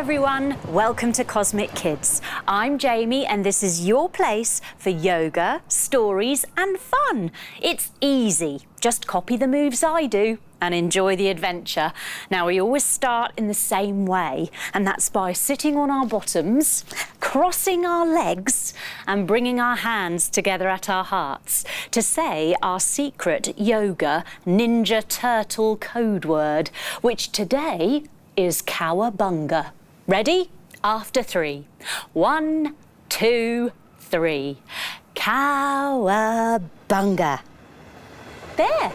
everyone, welcome to Cosmic Kids. I'm Jamie and this is your place for yoga, stories and fun. It's easy, just copy the moves I do and enjoy the adventure. Now we always start in the same way, and that's by sitting on our bottoms, crossing our legs and bringing our hands together at our hearts to say our secret yoga Ninja Turtle code word, which today is Cowabunga. Ready? After 3. 1, 2, 3. Cowabunga. There.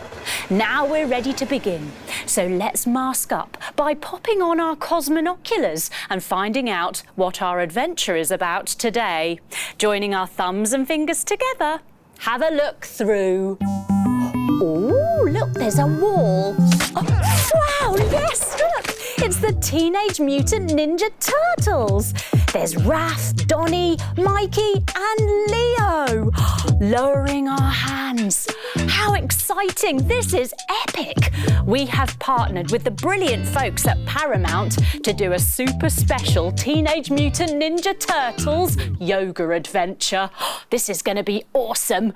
Now we're ready to begin. So let's mask up by popping on our cosmonoculars and finding out what our adventure is about today. Joining our thumbs and fingers together. Have a look through. Oh, look, there's a wall. Oh, wow, yes, look. It's the Teenage Mutant Ninja Turtles. There's Raph, Donnie, Mikey and Leo. Lowering our hands. How exciting. This is epic. We have partnered with the brilliant folks at Paramount to do a super special Teenage Mutant Ninja Turtles yoga adventure. This is going to be awesome.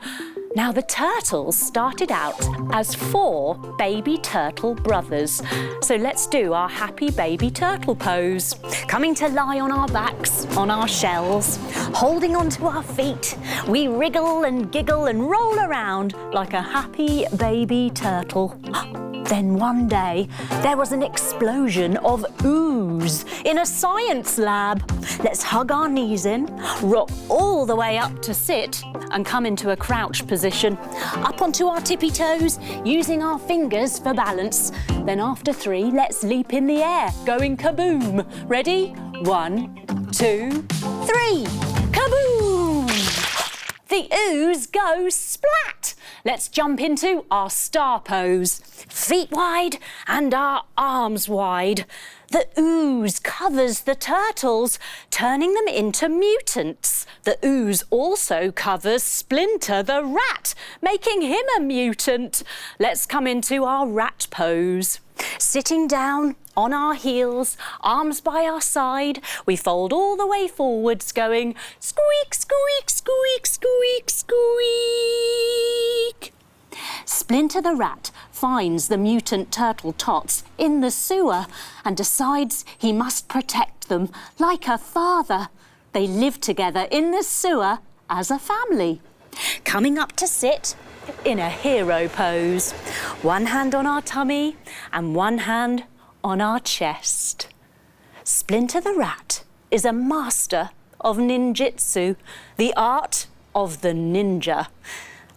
Now, the turtles started out as 4 baby turtle brothers. So let's do our happy baby turtle pose. Coming to lie on our backs, on our shells, holding onto our feet. We wriggle and giggle and roll around like a happy baby turtle. Then one day, there was an explosion of ooze in a science lab. Let's hug our knees in, rock all the way up to sit and come into a crouch position. Up onto our tippy toes, using our fingers for balance. Then after 3, let's leap in the air, going kaboom. Ready? 1, 2, 3. Kaboom! The ooze goes splat. Let's jump into our star pose. Feet wide and our arms wide. The ooze covers the turtles, turning them into mutants. The ooze also covers Splinter the rat, making him a mutant. Let's come into our rat pose. Sitting down on our heels, arms by our side, we fold all the way forwards, going squeak, squeak, squeak, squeak, squeak. Splinter the rat finds the mutant turtle tots in the sewer and decides he must protect them like a father. They live together in the sewer as a family. Coming up to sit in a hero pose. One hand on our tummy and one hand on our chest. Splinter the rat is a master of ninjutsu, the art of the ninja.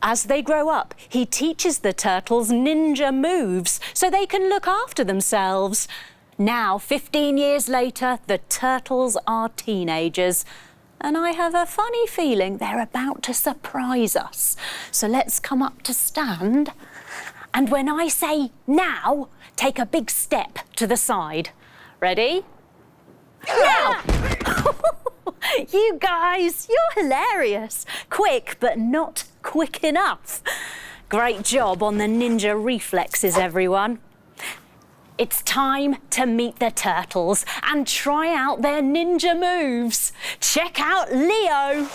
As they grow up, he teaches the turtles ninja moves so they can look after themselves. Now, 15 years later, the turtles are teenagers. And I have a funny feeling they're about to surprise us. So let's come up to stand. And when I say now, take a big step to the side. Ready? Now! You guys, you're hilarious. Quick, but not quick enough. Great job on the ninja reflexes, everyone. It's time to meet the turtles and try out their ninja moves. Check out Leo.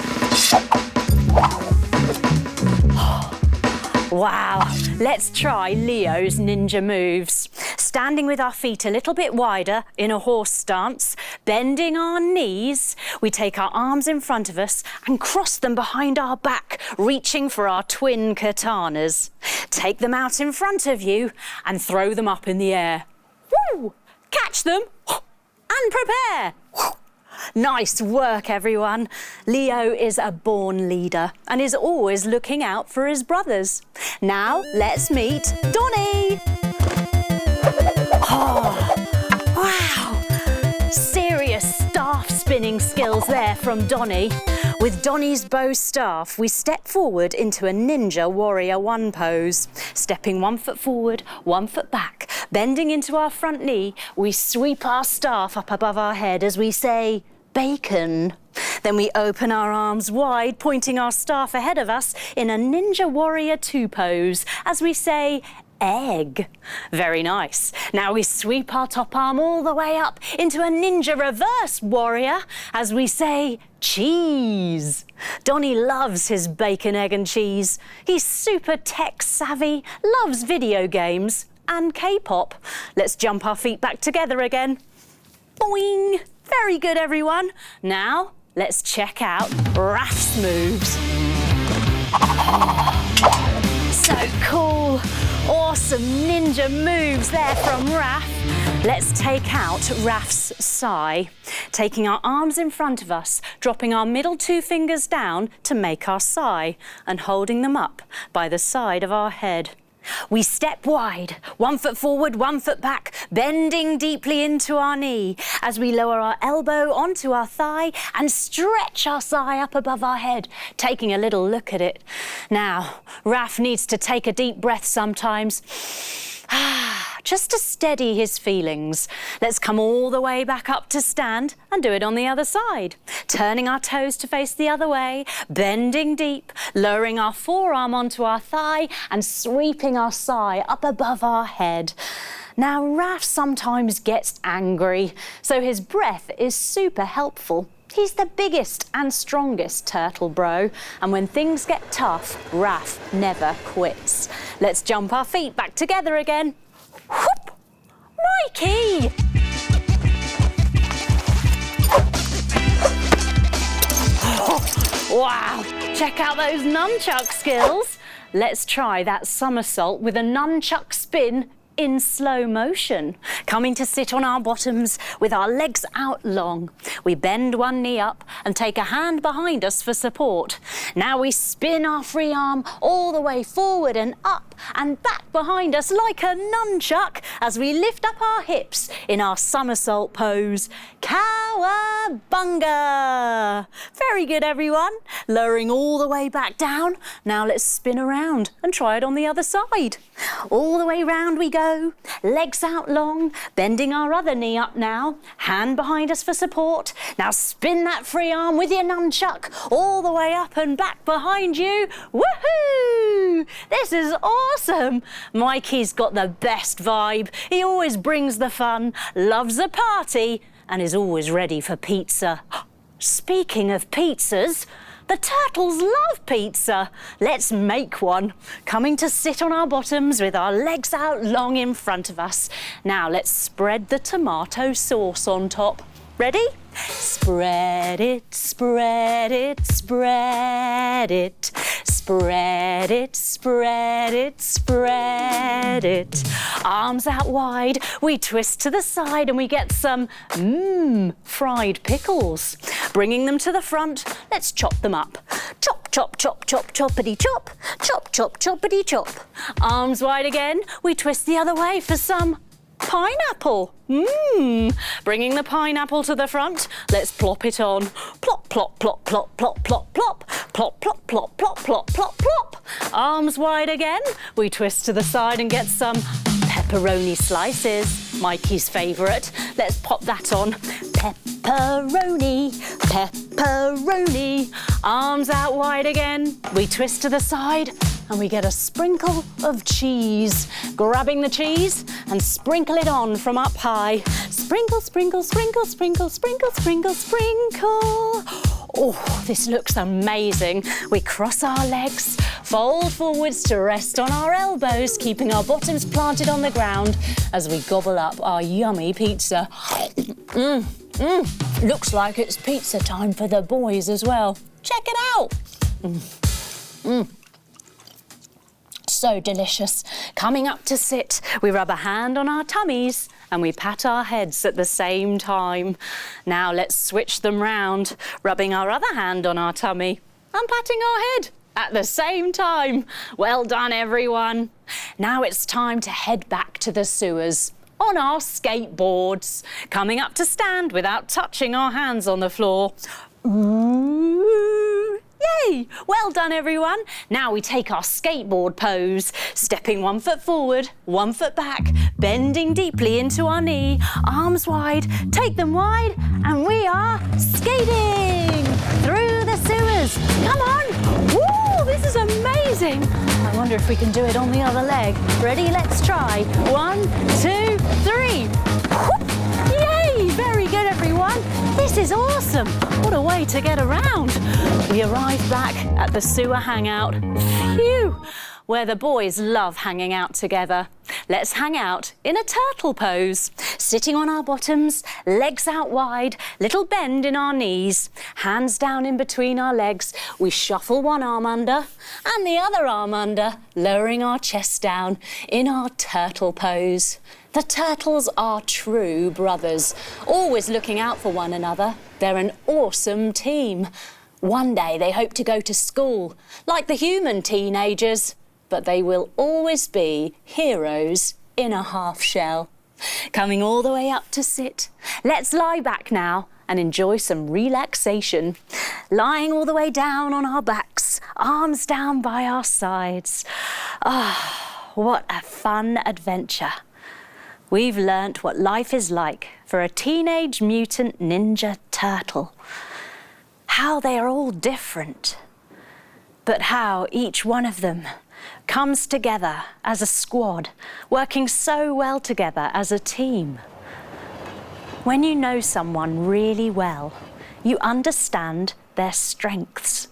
Wow, let's try Leo's ninja moves. Standing with our feet a little bit wider in a horse stance, bending our knees, we take our arms in front of us and cross them behind our back, reaching for our twin katanas. Take them out in front of you and throw them up in the air. Woo! Catch them and prepare. Nice work, everyone. Leo is a born leader and is always looking out for his brothers. Now, let's meet Donnie. Oh, wow. Serious staff spinning skills there from Donnie. With Donnie's bow staff, we step forward into a Ninja Warrior 1 pose. Stepping 1 foot forward, 1 foot back. Bending into our front knee, we sweep our staff up above our head as we say, bacon. Then we open our arms wide, pointing our staff ahead of us in a Ninja Warrior 2 pose as we say, egg. Very nice. Now we sweep our top arm all the way up into a ninja reverse warrior as we say cheese. Donnie loves his bacon, egg and cheese. He's super tech savvy, loves video games and K-pop. Let's jump our feet back together again. Boing! Very good, everyone. Now let's check out Raph's moves. So cool. Awesome ninja moves there from Raph. Let's take out Raph's sai. Taking our arms in front of us, dropping our middle 2 fingers down to make our sai and holding them up by the side of our head. We step wide, 1 foot forward, 1 foot back, bending deeply into our knee as we lower our elbow onto our thigh and stretch our sai up above our head, taking a little look at it. Now, Raph needs to take a deep breath sometimes. Just to steady his feelings. Let's come all the way back up to stand and do it on the other side. Turning our toes to face the other way, bending deep, lowering our forearm onto our thigh and sweeping our sai up above our head. Now, Raph sometimes gets angry, so his breath is super helpful. He's the biggest and strongest turtle bro, and when things get tough, Raph never quits. Let's jump our feet back together again. Whoop! Mikey! Wow, check out those nunchuck skills. Let's try that somersault with a nunchuck spin in slow motion. Coming to sit on our bottoms with our legs out long. We bend one knee up and take a hand behind us for support. Now we spin our free arm all the way forward and up and back behind us like a nunchuck as we lift up our hips in our somersault pose. Cowabunga! Very good, everyone. Lowering all the way back down. Now let's spin around and try it on the other side. All the way round we go. Legs out long, bending our other knee up now. Hand behind us for support. Now spin that free arm with your nunchuck all the way up and back behind you. Woohoo! This is awesome. Mikey's got the best vibe. He always brings the fun, loves a party, and is always ready for pizza. Speaking of pizzas, the turtles love pizza. Let's make one. Coming to sit on our bottoms with our legs out long in front of us. Now let's spread the tomato sauce on top. Ready? Spread it, spread it, spread it. Spread it, spread it, spread it. Arms out wide, we twist to the side and we get some fried pickles. Bringing them to the front, let's chop them up. Chop, chop, chop, chop, choppity chop. Chop, chop, choppity chop. Arms wide again, we twist the other way for some pineapple. Bringing the pineapple to the front, let's plop it on. Plop, plop, plop, plop, plop, plop, plop. Plop, plop, plop, plop, plop, plop, plop. Arms wide again, we twist to the side and get some pepperoni slices. Mikey's favourite. Let's pop that on. Pepperoni, pepperoni. Arms out wide again, we twist to the side and we get a sprinkle of cheese. Grabbing the cheese and sprinkle it on from up high. Sprinkle, sprinkle, sprinkle, sprinkle, sprinkle, sprinkle, sprinkle. Oh, this looks amazing. We cross our legs, fold forwards to rest on our elbows, keeping our bottoms planted on the ground as we gobble up our yummy pizza. Looks like it's pizza time for the boys as well. Check it out. So delicious. Coming up to sit, we rub a hand on our tummies and we pat our heads at the same time. Now let's switch them round, rubbing our other hand on our tummy and patting our head at the same time. Well done, everyone. Now it's time to head back to the sewers on our skateboards, coming up to stand without touching our hands on the floor. Ooh. Yay! Well done, everyone. Now we take our skateboard pose, stepping 1 foot forward, 1 foot back, bending deeply into our knee, arms wide, take them wide, and we are skating through the sewers. Come on. Woo, this is amazing. I wonder if we can do it on the other leg. Ready? Let's try. 1, 2, 3. Whoop. Yay, very good, everyone. This is awesome. What a way to get around. We arrived back at the sewer hangout. Phew, where the boys love hanging out together. Let's hang out in a turtle pose, sitting on our bottoms, legs out wide, little bend in our knees, hands down in between our legs. We shuffle one arm under and the other arm under, lowering our chest down in our turtle pose. The turtles are true brothers, always looking out for one another. They're an awesome team. One day they hope to go to school, like the human teenagers. But they will always be heroes in a half shell. Coming all the way up to sit. Let's lie back now and enjoy some relaxation. Lying all the way down on our backs, arms down by our sides. Ah, what a fun adventure. We've learnt what life is like for a Teenage Mutant Ninja Turtle. How they are all different, but how each one of them comes together as a squad, working so well together as a team. When you know someone really well, you understand their strengths.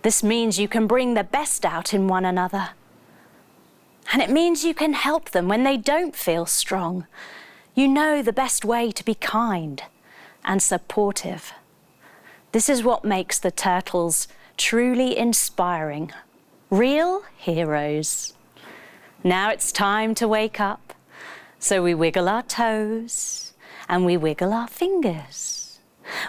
This means you can bring the best out in one another. And it means you can help them when they don't feel strong. You know the best way to be kind and supportive. This is what makes the turtles truly inspiring. Real heroes. Now it's time to wake up. So we wiggle our toes and we wiggle our fingers.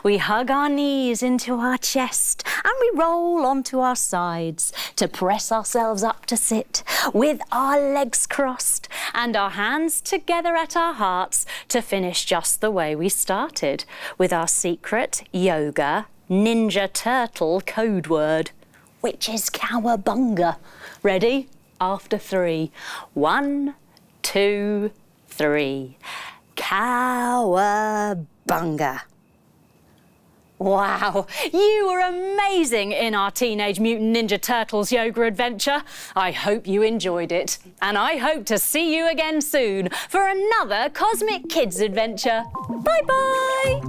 We hug our knees into our chest and we roll onto our sides to press ourselves up to sit with our legs crossed and our hands together at our hearts to finish just the way we started, with our secret yoga Ninja Turtle code word, which is Cowabunga. Ready? After 3. 1, 2, 3. Cowabunga. Wow, you were amazing in our Teenage Mutant Ninja Turtles yoga adventure. I hope you enjoyed it. And I hope to see you again soon for another Cosmic Kids adventure. Bye-bye.